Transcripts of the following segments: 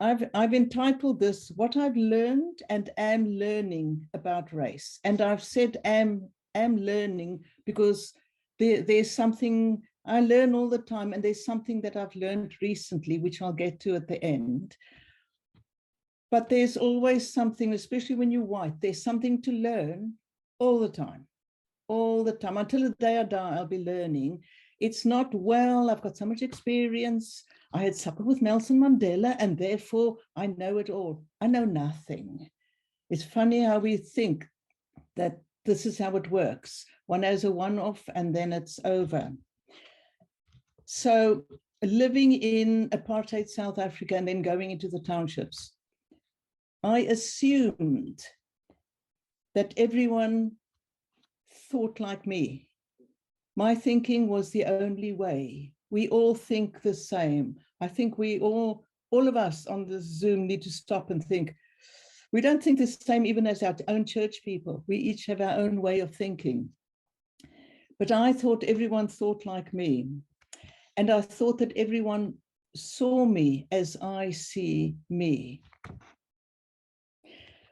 I've entitled this "What I've Learned and Am Learning About Race," and I've said am learning because there's something I learn all the time, and there's something that I've learned recently, which I'll get to at the end. But there's always something, especially when you're white, there's something to learn all the time. All the time, until the day I die, I'll be learning. It's not, well, I've got so much experience. I had supper with Nelson Mandela, and therefore I know it all. I know nothing. It's funny how we think that this is how it works. One has a one-off and then it's over. So living in apartheid South Africa and then going into the townships, I assumed that everyone thought like me. My thinking was the only way. We all think the same. I think we all of us on the Zoom need to stop and think. We don't think the same even as our own church people. We each have our own way of thinking. But I thought everyone thought like me. And I thought that everyone saw me as I see me.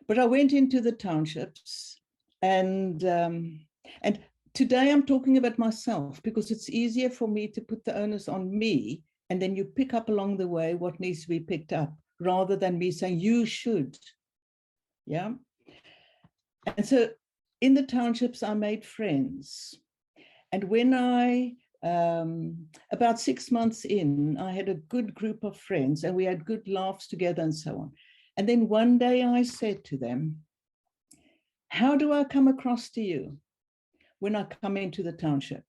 But I went into the townships, and today I'm talking about myself because it's easier for me to put the onus on me, and then you pick up along the way what needs to be picked up, rather than me saying you should. Yeah. And so in the townships, I made friends. And when I, about 6 months in, I had a good group of friends and we had good laughs together and so on. And then one day I said to them, how do I come across to you when I come into the township?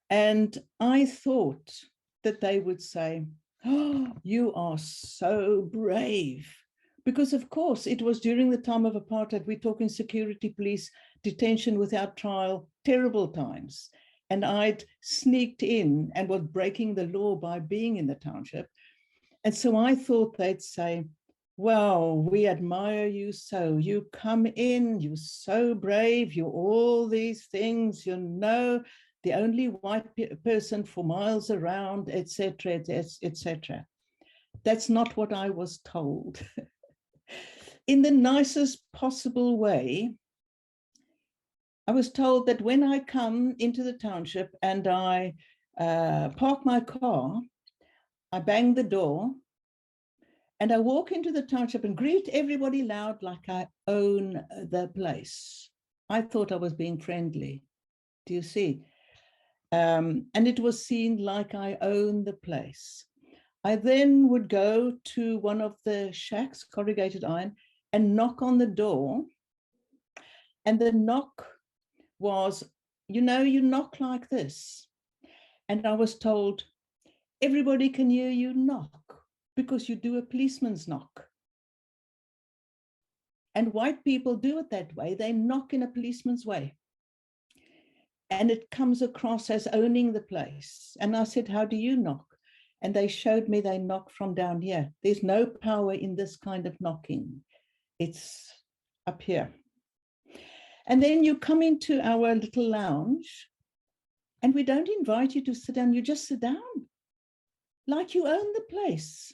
And I thought that they would say, oh, you are so brave. Because of course it was during the time of apartheid, we're talking security police, detention without trial, terrible times. And I'd sneaked in and was breaking the law by being in the township. And so I thought they'd say, well, we admire you so. You come in, you're so brave, you're all these things, you know, the only white person for miles around, etc., etc. That's not what I was told. In the nicest possible way, I was told that when I come into the township and I park my car, I bang the door, and I walk into the township and greet everybody loud like I own the place. I thought I was being friendly. Do you see? And it was seen like I own the place. I then would go to one of the shacks, corrugated iron, and knock on the door. And the knock was, you know, you knock like this. And I was told, everybody can hear you knock because you do a policeman's knock. And white people do it that way. They knock in a policeman's way. And it comes across as owning the place. And I said, how do you knock? And they showed me they knock from down here. There's no power in this kind of knocking. It's up here. And then you come into our little lounge and we don't invite you to sit down. You just sit down like you own the place.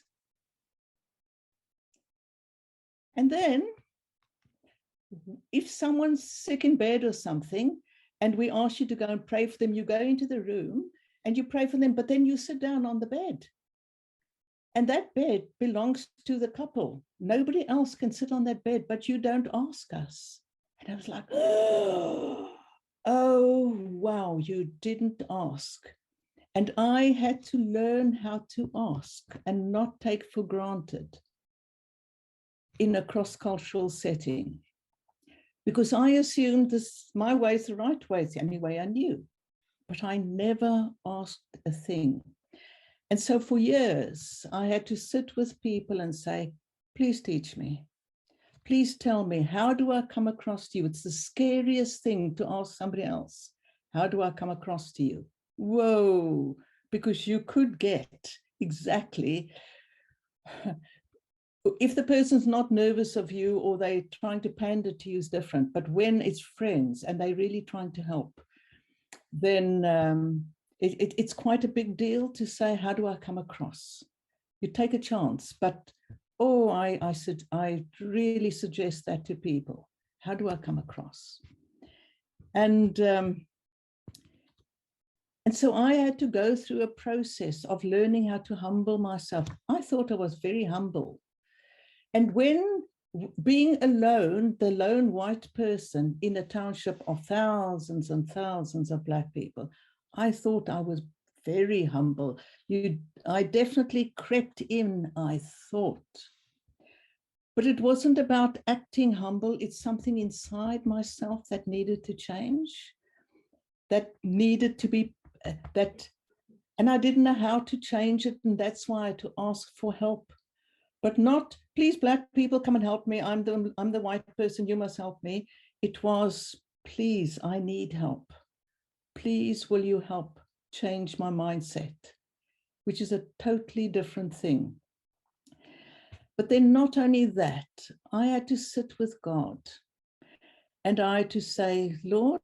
And then if someone's sick in bed or something, and we ask you to go and pray for them, you go into the room and you pray for them, but then you sit down on the bed. And that bed belongs to the couple. Nobody else can sit on that bed, but you don't ask us. And I was like, oh, wow, you didn't ask. And I had to learn how to ask and not take for granted in a cross-cultural setting. Because I assumed this, my way is the right way, it's the only way I knew. But I never asked a thing. And so for years, I had to sit with people and say, please teach me. Please tell me, how do I come across to you? It's the scariest thing to ask somebody else. How do I come across to you? Whoa, because you could get exactly, if the person's not nervous of you or they're trying to pander to you is different, but when it's friends and they're really trying to help, then it's quite a big deal to say, how do I come across? You take a chance, but oh, I really suggest that to people. How do I come across? And so I had to go through a process of learning how to humble myself. I thought I was very humble. And when being alone, the lone white person in a township of thousands and thousands of Black people, I thought I was very humble. I definitely crept in, I thought. But it wasn't about acting humble. It's something inside myself that needed to change, that needed to be, and I didn't know how to change it. And that's why I had to ask for help, but not, please, Black people, come and help me. I'm the white person, you must help me. It was, please, I need help. Please, will you help change my mindset, which is a totally different thing. But then not only that, I had to sit with God and I had to say, Lord,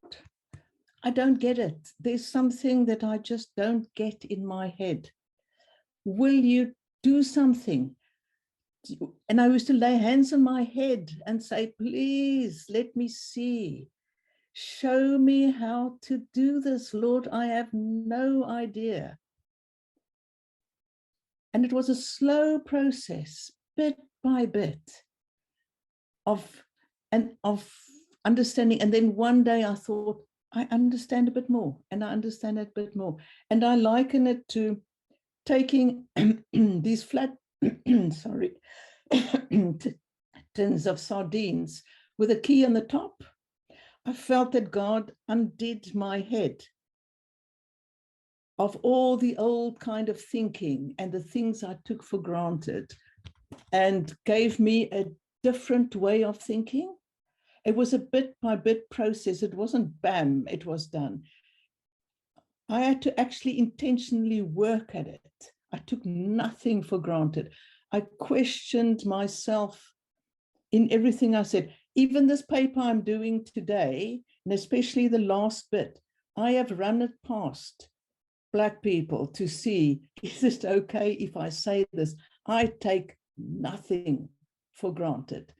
I don't get it. There's something that I just don't get in my head. Will you do something? And I used to lay hands on my head and say, please, let me see. Show me how to do this, Lord. I have no idea. And it was a slow process, bit by bit, of understanding. And then one day I thought, I understand a bit more, and I understand it a bit more. And I liken it to taking these flat, sorry, tins of sardines with a key on the top. I felt that God undid my head of all the old kind of thinking and the things I took for granted, and gave me a different way of thinking. It was a bit by bit process. It wasn't bam, it was done. I had to actually intentionally work at it. I took nothing for granted. I questioned myself in everything I said. Even this paper I'm doing today, and especially the last bit, I have run it past Black people to see, is it okay if I say this? I take nothing for granted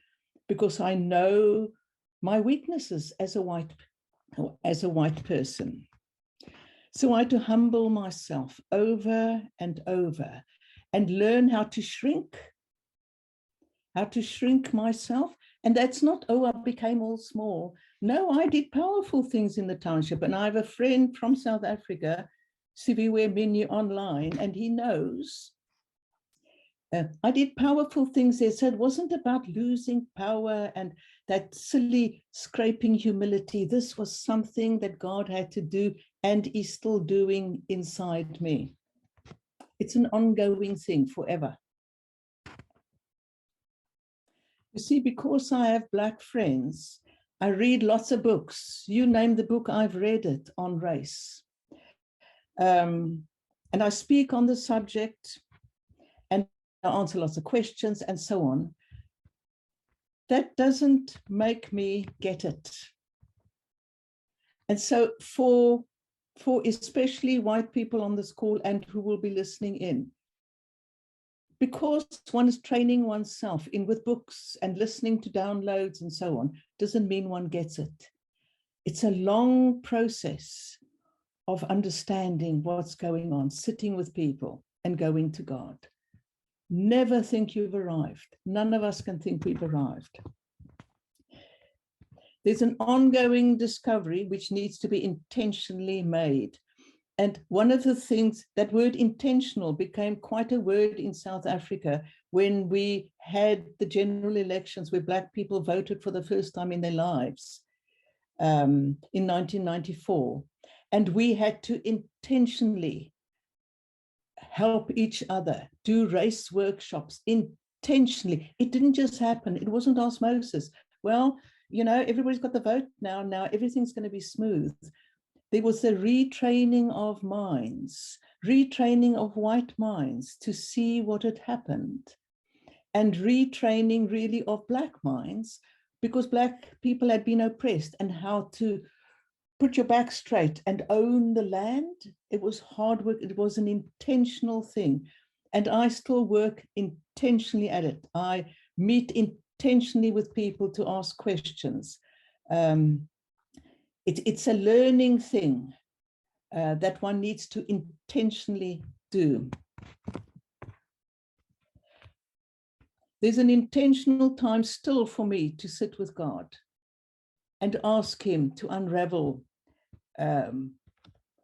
because I know my weaknesses as a white person. So I had to humble myself over and over and learn how to shrink myself. And that's not, oh, I became all small. No, I did powerful things in the township. And I have a friend from South Africa, Siviwe Menu online, and he knows I did powerful things there. So it wasn't about losing power and that silly scraping humility. This was something that God had to do and is still doing inside me. It's an ongoing thing forever. You see, because I have Black friends, I read lots of books. You name the book, I've read it on race. And I speak on the subject and I answer lots of questions and so on. That doesn't make me get it. And so for especially white people on this call and who will be listening in, because one is training oneself in with books and listening to downloads and so on, doesn't mean one gets it. It's a long process of understanding what's going on, sitting with people and going to God. Never think you've arrived. None of us can think we've arrived. There's an ongoing discovery which needs to be intentionally made. And one of the things, that word intentional became quite a word in South Africa when we had the general elections where Black people voted for the first time in their lives in 1994. And we had to intentionally help each other, do race workshops intentionally. It didn't just happen. It wasn't osmosis. Well, you know, everybody's got the vote now everything's going to be smooth. There was a retraining of minds, retraining of white minds to see what had happened, and retraining really of Black minds, because Black people had been oppressed, and how to put your back straight and own the land. It was hard work. It was an intentional thing. And I still work intentionally at it. I meet intentionally with people to ask questions. It's a learning thing that one needs to intentionally do. There's an intentional time still for me to sit with God and ask him to unravel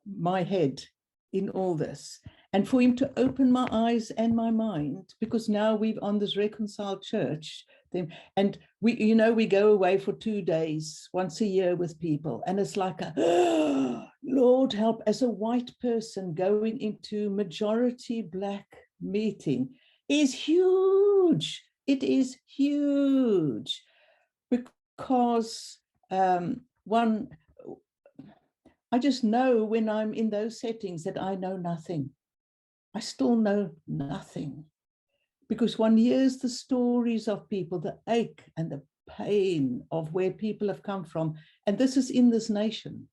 my head in all this, and for him to open my eyes and my mind, because now we're on this reconciled church thing, and we go away for 2 days once a year with people, and it's like a Lord help, as a white person going into majority black meeting is huge. It is huge, because one, I just know when I'm in those settings that I know nothing. I still know nothing, because one hears the stories of people, the ache and the pain of where people have come from, and this is in this nation.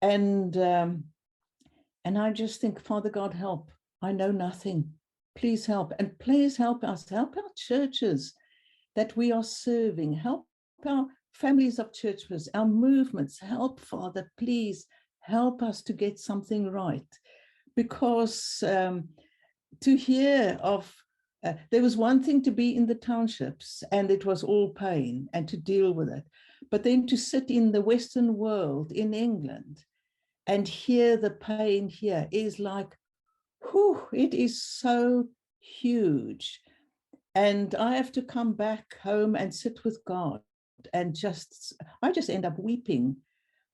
And I just think, Father God, help. I know nothing. Please help, and please help us, help our churches that we are serving, help our families of churches, our movements, help, Father, please help us to get something right. Because to hear of, there was one thing to be in the townships and it was all pain and to deal with it, but then to sit in the Western world in England and hear the pain here is like, whew, it is so huge. And I have to come back home and sit with God, and I just end up weeping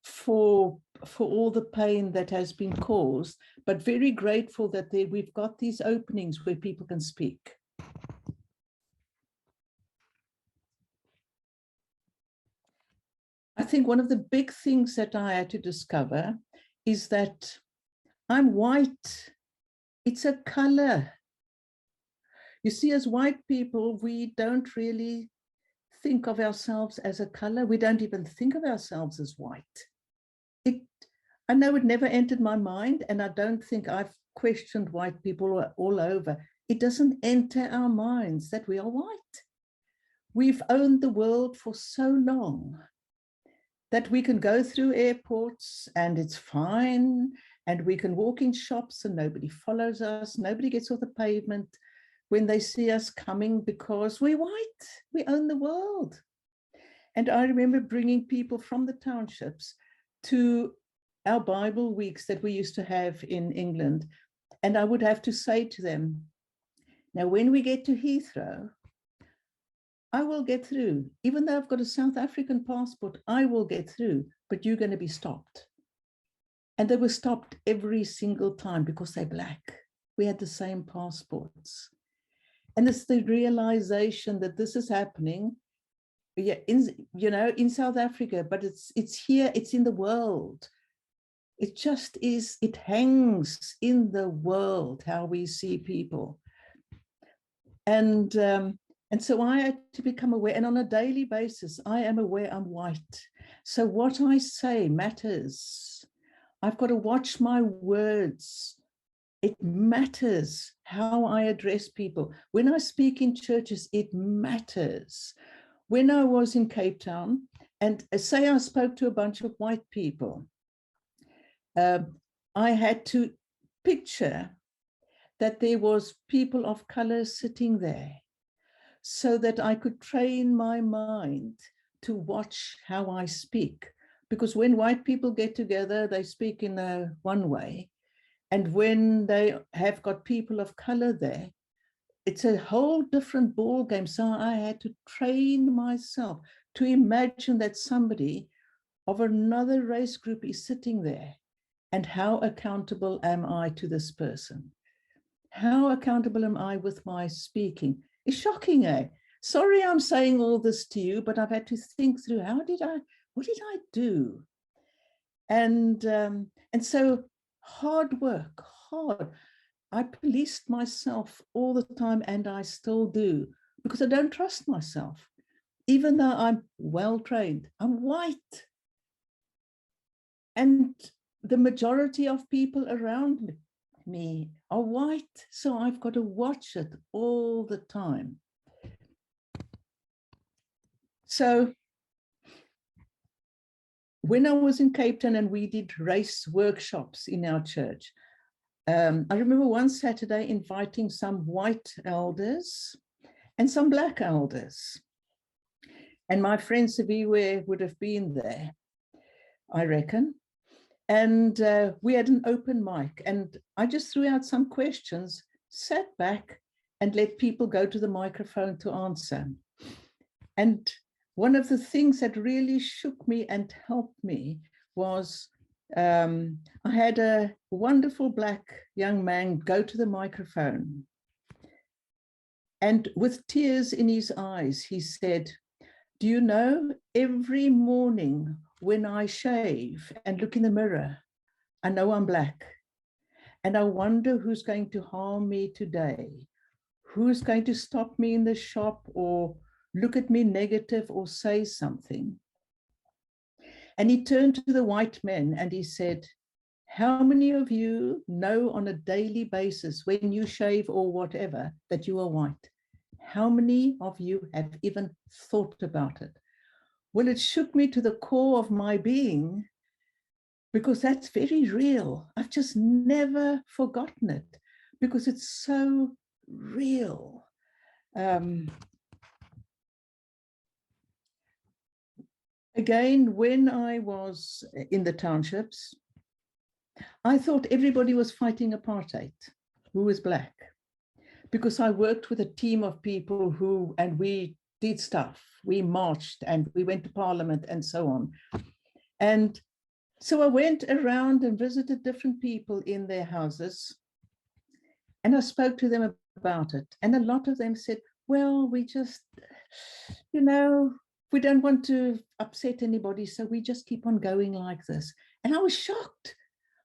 for all the pain that has been caused, but very grateful that we've got these openings where people can speak. I think one of the big things that I had to discover is that I'm white. It's a color. You see, as white people, we don't really think of ourselves as a color. We don't even think of ourselves as white. I know it never entered my mind, and I don't think I've questioned white people all over. It doesn't enter our minds that we are white. We've owned the world for so long that we can go through airports and it's fine, and we can walk in shops and nobody follows us, nobody gets off the pavement when they see us coming, because we're white, we own the world. And I remember bringing people from the townships to our Bible weeks that we used to have in England, and I would have to say to them, now when we get to Heathrow, I will get through. Even though I've got a South African passport, I will get through, but you're going to be stopped. And they were stopped every single time because they're black. We had the same passports. And it's the realization that this is happening, in South Africa, but it's here, it's in the world. It just is, it hangs in the world, how we see people. And so I had to become aware, and on a daily basis, I am aware I'm white. So what I say matters. I've got to watch my words. It matters how I address people. When I speak in churches, it matters. When I was in Cape Town, and say I spoke to a bunch of white people, I had to picture that there was people of color sitting there, so that I could train my mind to watch how I speak. Because when white people get together, they speak in one way. And when they have got people of color there, it's a whole different ball game. So I had to train myself to imagine that somebody of another race group is sitting there, and how accountable am I to this person? How accountable am I with my speaking? It's shocking, eh? Sorry I'm saying all this to you, but I've had to think through, what did I do? And so hard work, hard. I policed myself all the time, and I still do, because I don't trust myself. Even though I'm well trained, I'm white. And the majority of people around me are white, so I've got to watch it all the time. So when I was in Cape Town and we did race workshops in our church, I remember one Saturday inviting some white elders and some black elders. And my friend Saviwe would have been there, I reckon. And we had an open mic, and I just threw out some questions, sat back and let people go to the microphone to answer. And one of the things that really shook me and helped me was I had a wonderful black young man go to the microphone. And with tears in his eyes, he said, "Do you know, every morning when I shave and look in the mirror, I know I'm black. And I wonder who's going to harm me today, who's going to stop me in the shop or look at me negative or say something." And he turned to the white men and he said, "How many of you know on a daily basis when you shave or whatever that you are white? How many of you have even thought about it?" Well, it shook me to the core of my being, because that's very real. I've just never forgotten it because it's so real. Again, when I was in the townships, I thought everybody was fighting apartheid who was black, because I worked with a team of people who, and we did stuff. We marched and we went to parliament and so on. And so I went around and visited different people in their houses, and I spoke to them about it. And a lot of them said, "Well, we just, we don't want to upset anybody, so we just keep on going like this." And I was shocked.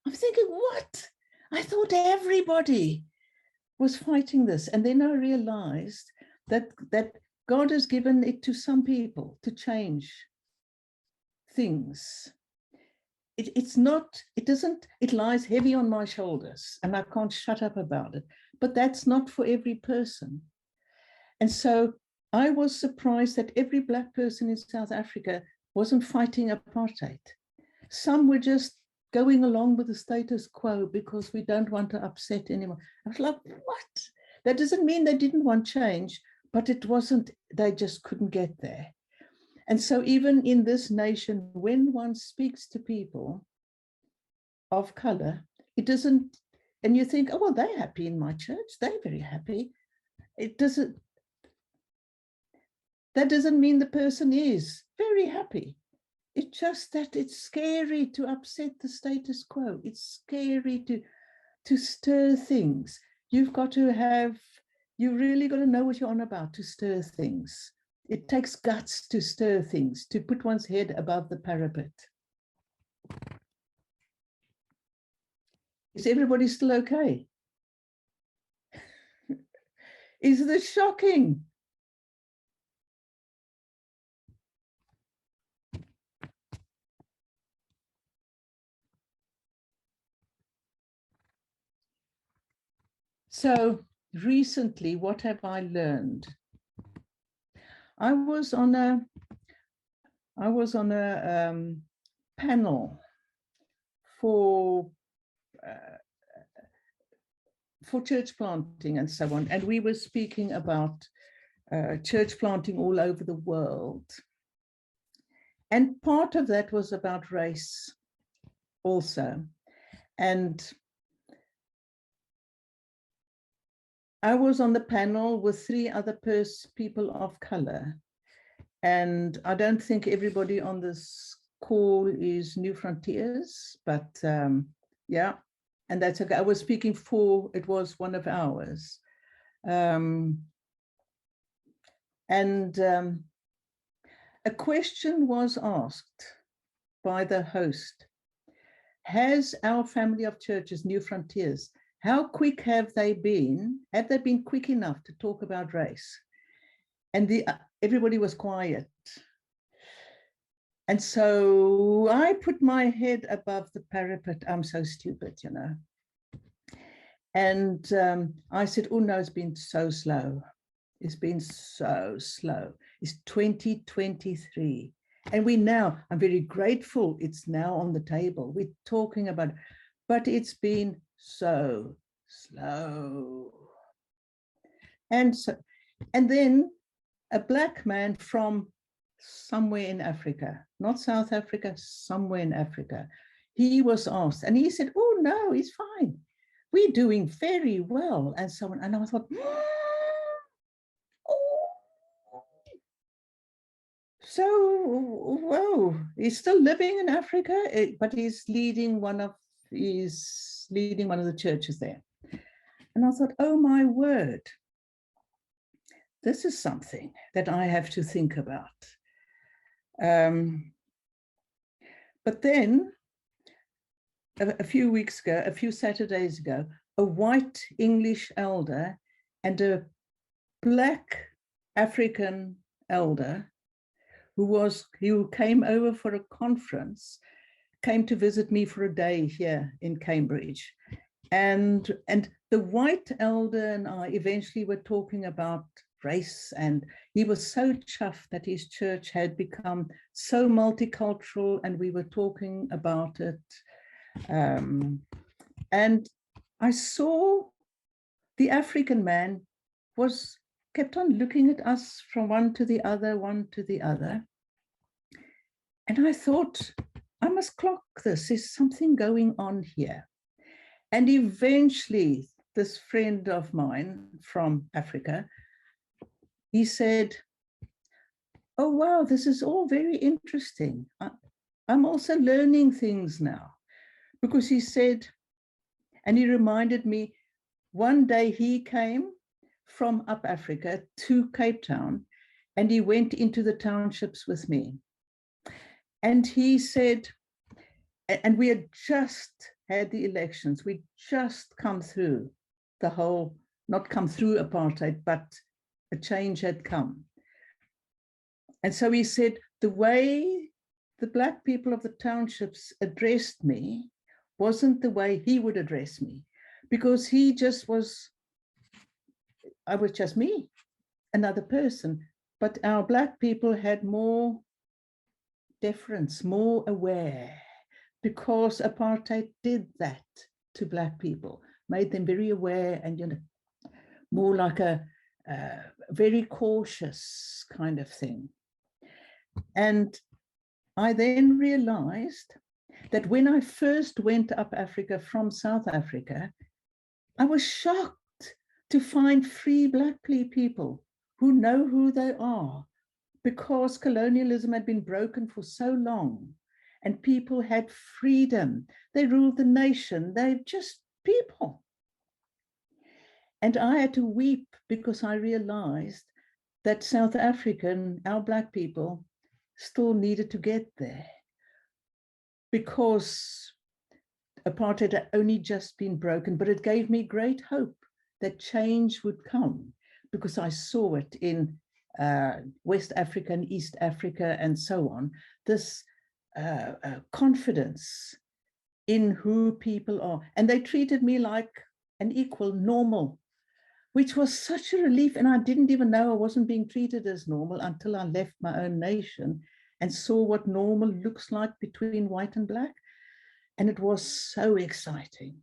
I'm thinking, what? I thought everybody was fighting this. And then I realized that God has given it to some people to change things. It lies heavy on my shoulders and I can't shut up about it, but that's not for every person. And so I was surprised that every black person in South Africa wasn't fighting apartheid. Some were just going along with the status quo because we don't want to upset anyone. I was like, what? That doesn't mean they didn't want change, but they just couldn't get there. And so even in this nation, when one speaks to people of color, it doesn't, and you think, "Oh, well, they're happy in my church. They're very happy." That doesn't mean the person is very happy. It's just that it's scary to upset the status quo. It's scary to stir things. You really got to know what you're on about to stir things. It takes guts to stir things, to put one's head above the parapet. Is everybody still okay? Is this shocking? So recently, what have I learned? I was on a panel for church planting and so on, and we were speaking about church planting all over the world. And part of that was about race also. And I was on the panel with 3 other people of color. And I don't think everybody on this call is New Frontiers, but yeah, and that's okay. I was speaking for, it was one of ours. A question was asked by the host: has our family of churches, New Frontiers, how quick have they been? Have they been quick enough to talk about race? And everybody was quiet. And so I put my head above the parapet. I'm so stupid, And I said, oh no, it's been so slow. It's been so slow. It's 2023. And I'm very grateful it's now on the table. We're talking about it, but it's been so slow. And then a black man from somewhere in Africa, not South Africa, somewhere in Africa, he was asked, and he said, oh no, he's fine. We're doing very well. And so on. And I thought, oh. So, whoa, he's still living in Africa, but he's leading one of the churches there. And I thought, oh my word, this is something that I have to think about. But then a few Saturdays ago, a white English elder and a black African elder who came over for a conference, came to visit me for a day here in Cambridge. And the white elder and I eventually were talking about race, and he was so chuffed that his church had become so multicultural, and we were talking about it. And I saw the African man kept on looking at us from one to the other. And I thought, I must clock this. There's something going on here. And eventually, this friend of mine from Africa, he said, oh, wow, this is all very interesting. I'm also learning things now. Because he said, and he reminded me, one day he came from up Africa to Cape Town, and he went into the townships with me. And he said, and we had just had the elections, we'd just come through not come through apartheid, but a change had come. And so he said, the way the black people of the townships addressed me wasn't the way he would address me, because I was just me, another person. But our black people had more deference, more aware, because apartheid did that to black people, made them very aware and more like a very cautious kind of thing. And I then realized that when I first went up Africa from South Africa, I was shocked to find free black people who know who they are, because colonialism had been broken for so long and people had freedom. They ruled the nation. They're just people. And I had to weep because I realized that South African, our black people, still needed to get there, because apartheid had only just been broken. But it gave me great hope that change would come, because I saw it in West Africa and East Africa and so on, this confidence in who people are. And they treated me like an equal, normal, which was such a relief. And I didn't even know I wasn't being treated as normal until I left my own nation and saw what normal looks like between white and black. And it was so exciting.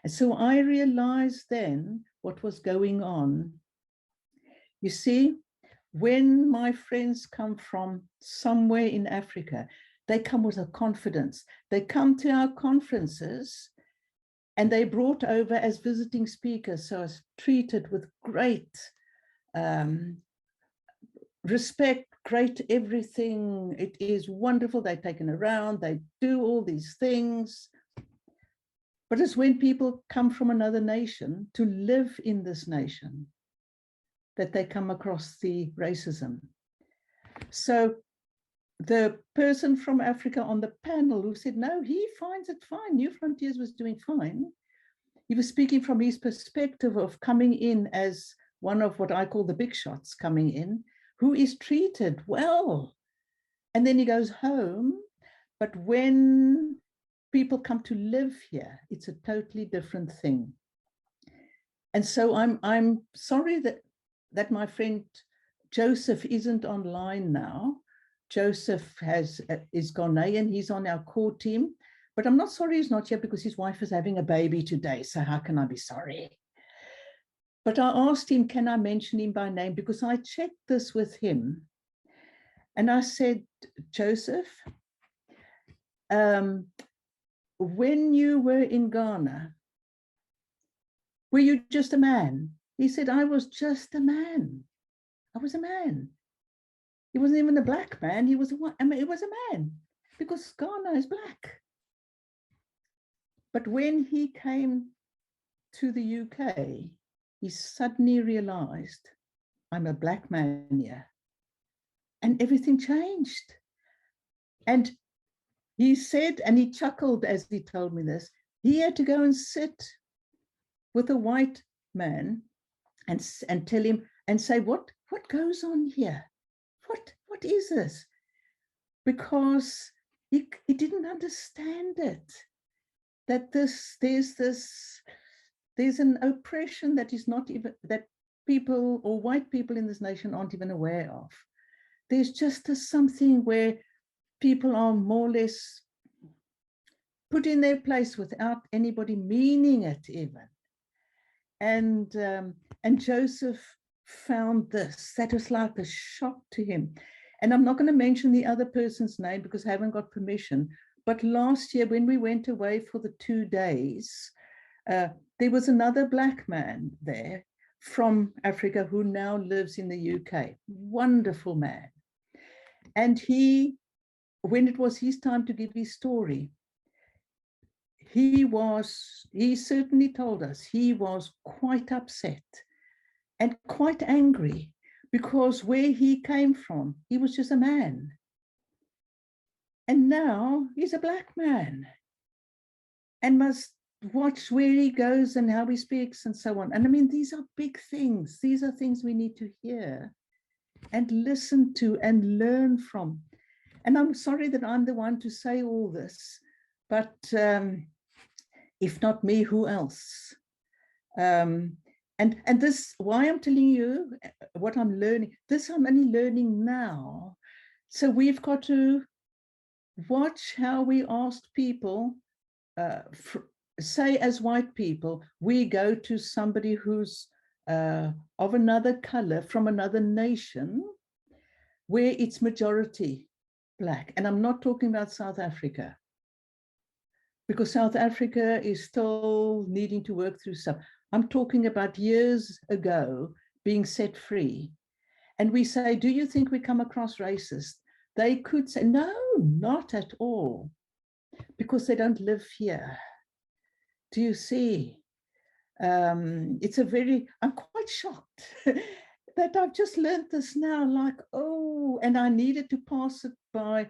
And so I realized then what was going on. You see, when my friends come from somewhere in Africa, they come with a confidence. They come to our conferences and they brought over as visiting speakers, so I was treated with great respect, great everything. It is wonderful. They're taken around, they do all these things. But it's when people come from another nation to live in this nation that they come across the racism. So the person from Africa on the panel who said, no, he finds it fine, New Frontiers was doing fine. He was speaking from his perspective of coming in as one of what I call the big shots coming in, who is treated well. And then he goes home. But when people come to live here, it's a totally different thing. And so I'm sorry that my friend Joseph isn't online now. Joseph is Ghanaian. He's on our core team. But I'm not sorry he's not here because his wife is having a baby today. So how can I be sorry? But I asked him, can I mention him by name? Because I checked this with him. And I said, Joseph, when you were in Ghana, were you just a man? He said, I was just a man. I was a man. He wasn't even a black man. He was it was a man because Ghana is black. But when he came to the UK, he suddenly realized, I'm a black man here. And everything changed. And he said, and he chuckled as he told me this, he had to go and sit with a white man and tell him and say, what goes on here? What is this? Because he didn't understand it. That there's an oppression that is not even, that people or white people in this nation aren't even aware of. There's just something where people are more or less put in their place without anybody meaning it even. And Joseph found this. That was like a shock to him. And I'm not going to mention the other person's name because I haven't got permission. But last year, when we went away for the 2 days, there was another black man there from Africa who now lives in the UK. Wonderful man. And he, when it was his time to give his story, he certainly told us he was quite upset and quite angry because where he came from, he was just a man. And now he's a black man and must watch where he goes and how he speaks and so on. And I mean, these are big things. These are things we need to hear and listen to and learn from. And I'm sorry that I'm the one to say all this, but if not me, who else? And this, why I'm telling you what I'm learning, this I'm only learning now. So we've got to watch how we ask people, say as white people, we go to somebody who's of another color from another nation where it's majority black. And I'm not talking about South Africa, because South Africa is still needing to work through stuff. I'm talking about years ago being set free. And we say, do you think we come across racist? They could say, no, not at all, because they don't live here. Do you see? It's I'm quite shocked that I've just learned this now, like, oh, and I needed to pass it by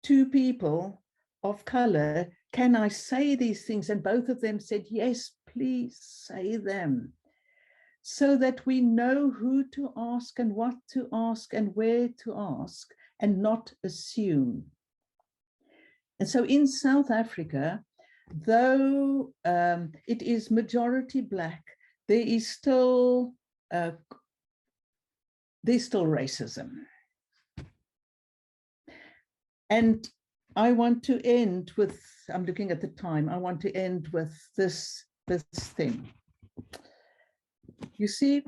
2 people of color. Can I say these things? And both of them said, yes, please say them, so that we know who to ask and what to ask and where to ask and not assume. And so in South Africa, though it is majority black, there is still racism. And I want to end with, I'm looking at the time, I want to end with this thing. You see,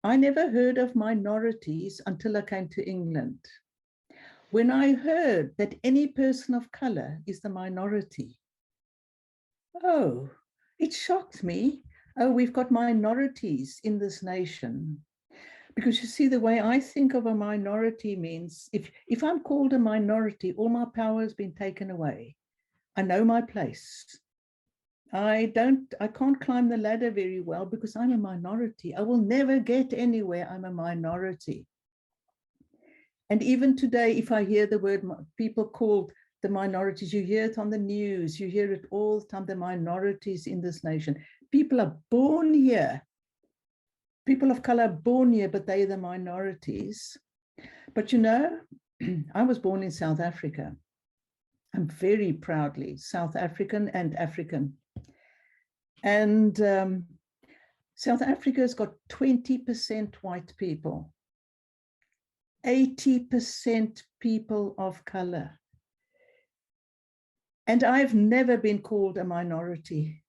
I never heard of minorities until I came to England. When I heard that any person of color is the minority, oh, it shocked me. Oh, we've got minorities in this nation. Because you see, the way I think of a minority means if I'm called a minority, all my power has been taken away. I know my place. I can't climb the ladder very well because I'm a minority. I will never get anywhere. I'm a minority. And even today, if I hear the word people called the minorities, you hear it on the news, you hear it all the time, the minorities in this nation. People are born here. People of color are born here, but they're the minorities. But you know, I was born in South Africa. I'm very proudly South African and African. And South Africa's got 20% white people, 80% people of color. And I've never been called a minority.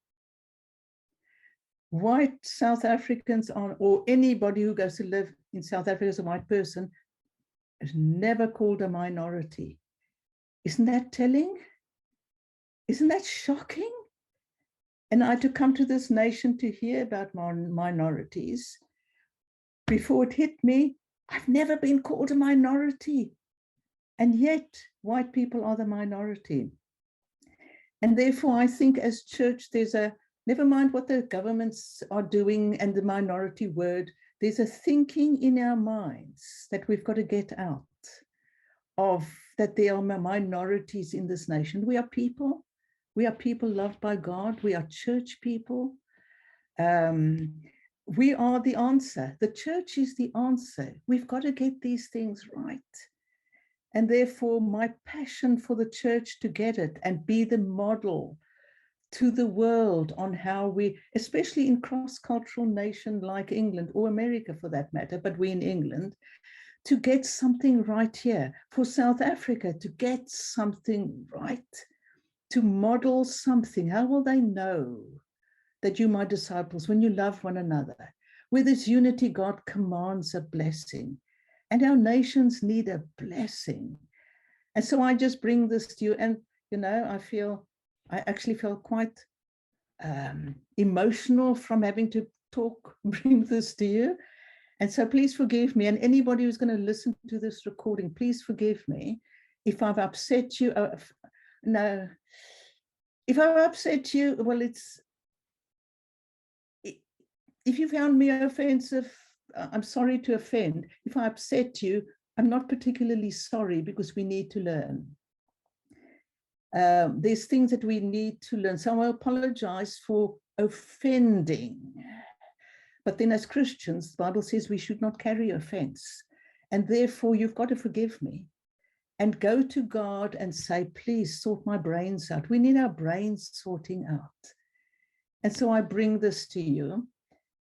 White South Africans are, or anybody who goes to live in South Africa as a white person, is never called a minority. Isn't that telling? Isn't that shocking? And I had to come to this nation to hear about minorities. Before it hit me, I've never been called a minority. And yet, white people are the minority. And therefore, I think as church, there's a, never mind what the governments are doing and the minority word, there's a thinking in our minds that we've got to get out of, that there are minorities in this nation. We are people. We are people loved by God. We are church people. We are the answer. The church is the answer. We've got to get these things right. And therefore, my passion for the church to get it and be the model to the world on how we, especially in cross-cultural nation like England or America for that matter, but we in England, to get something right here, for South Africa to get something right, to model something. How will they know that you, my disciples, when you love one another? With this unity, God commands a blessing. And our nations need a blessing. And so I just bring this to you. And, you know, I actually feel quite emotional from having to bring this to you. And so please forgive me. And anybody who's going to listen to this recording, please forgive me if I've upset you. No, if I've upset you, well, if you found me offensive, I'm sorry to offend. If I upset you, I'm not particularly sorry, because we need to learn. There's things that we need to learn. So I apologize for offending. But then as Christians, the Bible says we should not carry offense. And therefore, you've got to forgive me and go to God and say, please sort my brains out. We need our brains sorting out. And so I bring this to you.